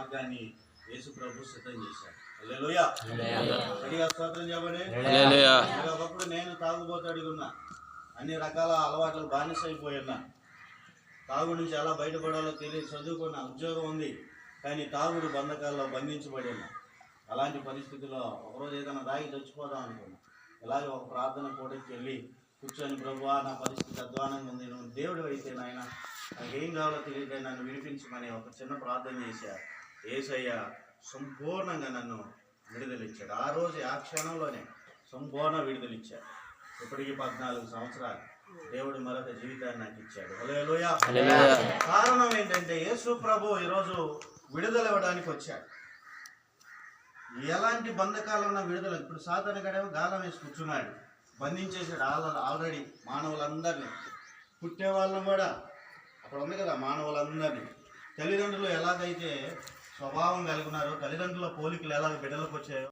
మార్గాన్ని యేసు ప్రభు సిద్ధం చేశాడు. హల్లెలూయా. గట్టిగా స్తోత్రం చెప్పండి. ఒకప్పుడు నేను తాగుబోతాడిగా ఉన్నా, అన్ని రకాల అలవాట్లకు బానిస అయిపోయి ఉన్నా, తాగుడు నుంచి ఎలా బయటపడాలో తెలియదు, చదువుకున్న ఉద్యోగం ఉంది కానీ తాగుడు బంధకాల్లో బంధించబడి ఉన్నా. అలాంటి పరిస్థితుల్లో ఒకరోజు ఏదైనా దాగి చచ్చిపోదాం అనుకున్నా. ఇలాగే ఒక ప్రార్థన కూడకి వెళ్ళి కూర్చొని, ప్రభువా నా పరిస్థితి అధ్వానంగా ఉంది, నువ్వు దేవుడు అయితే నాయన నాకేం కావాలో తెలియదు, నన్ను విడిపించమని ఒక చిన్న ప్రార్థన చేశా. యేసయ్య సంపూర్ణంగా నన్ను విడుదలిచ్చాడు. ఆ రోజు ఆ క్షణంలోనే సంపూర్ణ విడుదలిచ్చాడు. ఇప్పటికీ 14 సంవత్సరాలు దేవుడు మరొక జీవితాన్ని నాకు ఇచ్చాడు. హల్లెలూయా. కారణం ఏంటంటే యేసు ప్రభు ఈరోజు విడుదల ఇవ్వడానికి వచ్చాడు. ఎలాంటి బంధకాలున్న విడుదల. ఇప్పుడు సాతాను గడేమో గాలం వేసి కూర్చున్నాడు, బంధించేసాడు ఆల్రెడీ మానవులందరినీ, పుట్టే వాళ్ళని కూడా. అక్కడ ఉంది కదా మానవులందరినీ. తల్లిదండ్రులు ఎలాగైతే స్వభావం కలిగి ఉన్నారో, తల్లిదండ్రుల పోలికలు ఎలాగ బిడ్డలకు వచ్చాయో